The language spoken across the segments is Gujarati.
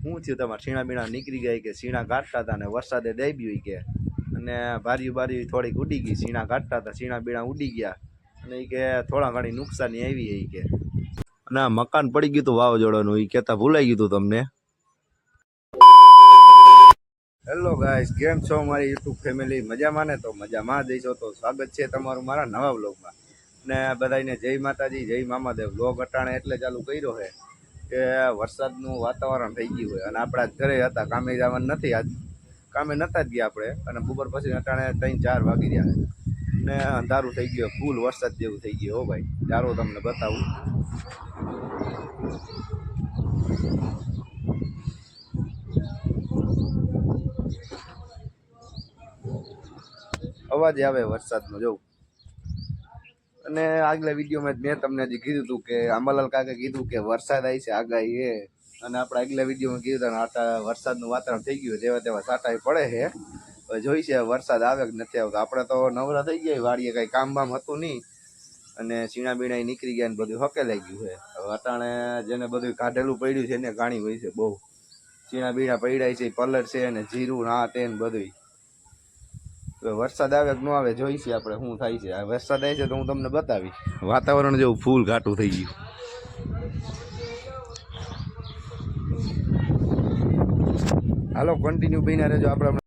શું થયું તમારે સીણા બીણા નીકળી ગયા કે સીણા કાઢતા હતા ને વરસાદે દાબ્યું કે અને બારી થોડીક ઉડી ગઈ સીણા કાઢતા હતા સીણા બીણા ઉડી ગયા અને એ કે થોડા ઘણી નુકસાની આવી એ કે અને આ મકાન પડી ગયું હતું વાવાઝોડાનું એ કહેતા ભૂલાઈ ગયું હતું તમને. હેલો ગાઈસ, કેમ છો મારી યુટ્યુબ ફેમિલી? મજામાં ને? તો મજામાં જઈશો તો સ્વાગત છે તમારું મારા નવા વ્લોગમાં. ને બધાને જય માતાજી, જય મામાદેવ. વ્લોગ અટાણે એટલે ચાલુ કર્યો છે કે વરસાદનું વાતાવરણ થઈ ગયું હોય અને આપણા ઘરે હતા, કામે જવાનું નથી, આજ કામે નતા જ ગયા આપણે અને બપોર પછી અટાણે 3-4 વાગી રહ્યા ને અંધારું થઈ ગયું, ફૂલ વરસાદ જેવું થઈ ગયું. હો ભાઈ, ચાલો તમને બતાવું. અવાજ આવે વરસાદનો જોઉં. અને આગલા વિડીયોમાં મેં તમને જે કીધું હતું કે આંબાલાલ કાકે કીધું કે વરસાદ આવી છે, આગાહી એ, અને આપણે આગલા વિડીયોમાં કીધું હતું આટા વરસાદનું વાતાવરણ થઈ ગયું, જેવા તેવા સાટા પડે છે. હવે જોઈ છે વરસાદ આવે કે નથી આવતો. આપણે તો નવરા થઈ ગયા, વાડીએ કાંઈ કામ બામ હતું નહીં અને સીણા બીણા નીકળી ગયા ને બધું હકેલાઈ ગયું છે. હવે અટાણે જેને બધું કાઢેલું પડ્યું છે એને ઘાણી હોય છે બહુ. સીણા બીણા પડ્યા છે, પલર છે અને જીરું ના તે ને બધું. વરસાદ આવે કે ન આવે જોઈશે આપણે શું થાય છે. આ વરસાદ આવે છે તો હું તમને બતાવીશ. વાતાવરણ જેવું ફૂલ ઘાટું થઈ ગયું. હાલો કન્ટિન્યુ બન્યા રહેજો. આપણે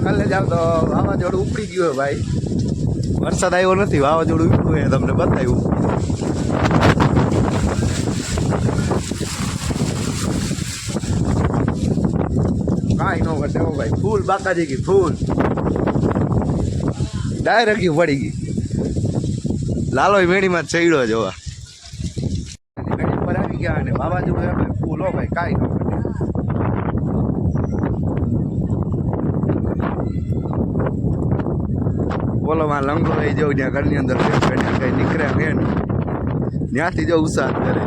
કાલે જાવ તો વાવાઝોડું ઉપડી ગયું ભાઈ. વરસાદ આવ્યો નથી, વાવાઝોડું ઉપડ્યું એ તમને બતાવ્યું. કાંઈ ન ઘટે હો ભાઈ. ફૂલ બાકાજી ગઈ, ફૂલ ડાયરેક્ટ પડી ગઈ. લાલો મેળીમાં જ ચડ્યો જોવા મેળી પર આવી ગયા અને વાવાઝોડું ફૂલ. હો ભાઈ, કાંઈ ન ઘટે. બોલો માં લંગડો લઈ જાઉં ત્યાં ઘરની અંદર કઈ નીકળે મેન ત્યાંથી જો ઉત્સાહ કરે.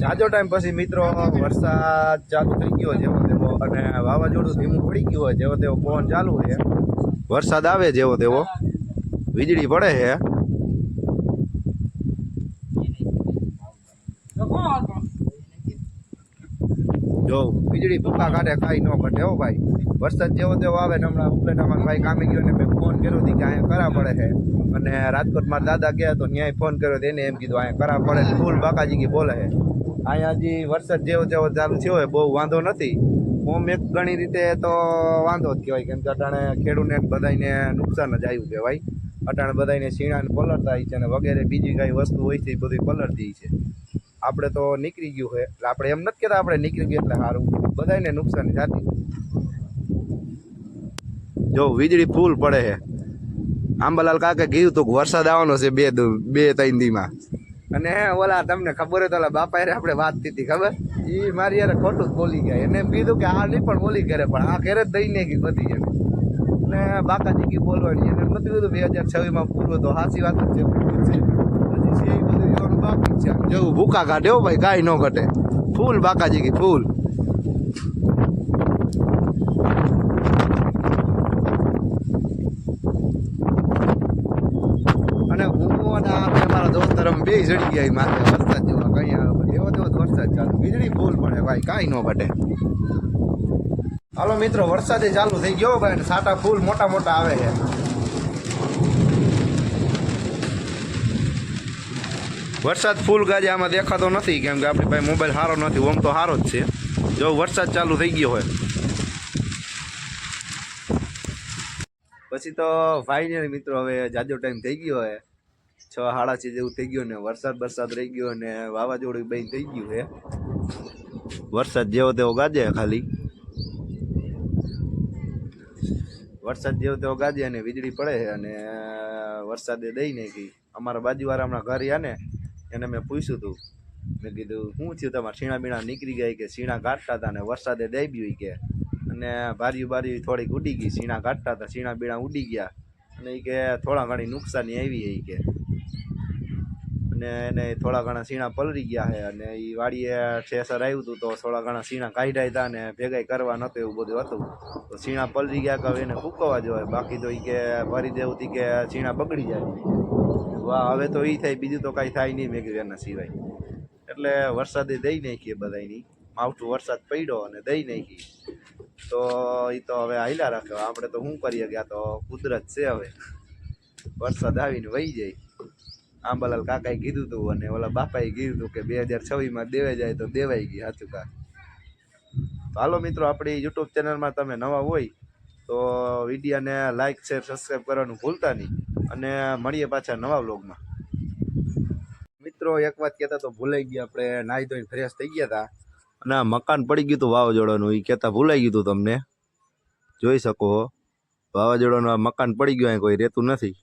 જાજો ટાઈમ પછી મિત્રો વરસાદ ચાલુ થઈ ગયો જેવો તેવો અને વાવાઝોડું ધીમું પડી ગયું હોય જેવો તેવો પવન ચાલુ છે. વરસાદ આવે જેવો તેવો, વીજળી પડે છે. જો વીજળી ભૂકા કાઢે, કાંઈ ન ઘટે હો ભાઈ. વરસાદ જેવો તેવો આવે ને હમણાં ઉપલેટામાં ભાઈ કામે ગયો ને મેં ફોન કર્યો હતી કે અહીંયા કરા પડે છે અને રાજકોટ મારા દાદા ગયા તો ન્યાય ફોન કર્યો એને એમ કીધું અહીંયા કરા પડે. ફૂલ બાકાજી બોલે છે. અહીંયા હજી વરસાદ જેવો તેવો ચાલુ થયો હોય, બહુ વાંધો નથી. ઓમ એક ઘણી રીતે તો વાંધો જ કહેવાય, કેમ કે અટાણે ખેડૂતને બધાને નુકસાન જ આવ્યું કહેવાય. અટાણે બધાને સીણાને પલળતા છે અને વગેરે બીજી કાંઈ વસ્તુ હોય છે એ બધી પલળતી છે. આપણે તો નીકળી ગયું છે એટલે આપણે એમ નથી કહેતા આપણે નીકળી ગયું એટલે સારું, બધાને નુકસાન થતી. જો વીજળી ફૂલ પડે છે. આંબાલાલ કાકે કીધું હતું કે વરસાદ આવવાનો છે 2-3 દીમાં. અને ઓલા તમને ખબર હોય તો ઓલા બાપા યારે આપણે વાત થઈ હતી ખબર, એ મારી યાર ખોટું જ બોલી ગયા. એને એમ કીધું કે આ નહીં પણ બોલી કરે, પણ આ ઘરે જ દઈને ગઈ બધી એમ. અને બાકાજી કી બોલવાની એને નથી કીધું 2026 પૂરું તો સાચી વાત જ છે. હજી છે એ બધું જોવાનું બાકી છે. જેવું ભૂકા કાઢે હો ભાઈ, કાંઈ ન ઘટે. ફૂલ બાકાજી કી ફૂલ. ચડી ગયા માથે વરસાદ જેવા કઈ એવો તેવો વરસાદ ચાલુ વીજળી ફૂલ પડે ભાઈ કાંઈ ન ઘટે. હાલો મિત્રો વરસાદે ચાલુ થઈ ગયો ભાઈ અને સાટા ફૂલ મોટા મોટા આવે છે. વરસાદ ફૂલ ગાજે આમાં દેખાતો નથી કેમ કે આપણી પાસે મોબાઈલ સારો નથી. ઓમ તો સારો જ છે. જો વરસાદ ચાલુ થઈ ગયો હોય પછી તો ફાઇનલી મિત્રો હવે જાજો ટાઈમ થઈ ગયો હોય 6:30 જેવું થઈ ગયું ને વરસાદ રહી ગયો ને વાવાઝોડું બંધ થઈ ગયું છે. વરસાદ જેવો તેવો ગાજે ખાલી વરસાદ જેવો તેવો ગાજે અને વીજળી પડે છે અને વરસાદે દઈ નાખી. અમારા બાજુવાળા હમણાં ઘરે ગયા ને એને મેં પૂછ્યું હતું. મેં કીધું શું થયું તમારે સીણા બીણા નીકળી ગયા કે સીણા કાઢતા હતા ને વરસાદે દઈ ગયું કે અને બારી થોડીક ઉડી ગઈ. સીણા કાઢતા હતા સીણા બીણા ઉડી ગયા અને એ કે થોડા ઘણી નુકસાની આવી એ કે અને એને થોડા ઘણા સીણા પલળી ગયા છે અને એ વાડીએ ઠેસર આવ્યું હતું તો થોડા ઘણા સીણા કાઢ્યા હતા ને ભેગાઈ કરવા નહોતું એવું બધું હતું તો સીણા પલળી ગયા કે એને ફૂંકવા જોઈએ. બાકી તો એ કે ભરી દેવું હતી કે સીણા બગડી જાય. વાહ હવે તો એ થાય બીજું તો કાંઈ થાય નહીં મેં કીધું એના સિવાય. એટલે વરસાદે દઈ નાખીએ બધાની માવઠું વરસાદ પડ્યો અને દઈ નાખી તો એ તો હવે હાલ્યા રાખે. આપણે તો શું કરીએ ગયા તો કુદરત છે. હવે વરસાદ આવીને વહી જાય. આંબાલાલ કાકાએ કીધું હતું અને ઓલા બાપાએ કીધું હતું કે 2026 દેવાઈ જાય તો દેવાઈ ગઈ. સાચું કા. તો હાલો મિત્રો આપણી યુટ્યુબ ચેનલમાં તમે નવા હોય તો વિડીયોને લાઇક શેર સબસ્ક્રાઈબ કરવાનું ભૂલતા નહીં અને મળીએ પાછા નવા વ્લોગમાં. મિત્રો એક વાત કહેતા તો ભૂલાઈ ગયા. આપણે નાહી ધોઈને ફ્રેશ થઈ ગયા હતા અને આ મકાન પડી ગયું હતું વાવાઝોડાનું એ કહેતા ભૂલાઈ ગયું હતું. તમને જોઈ શકો વાવાઝોડાનું આ મકાન પડી ગયું કોઈ રહેતું નથી.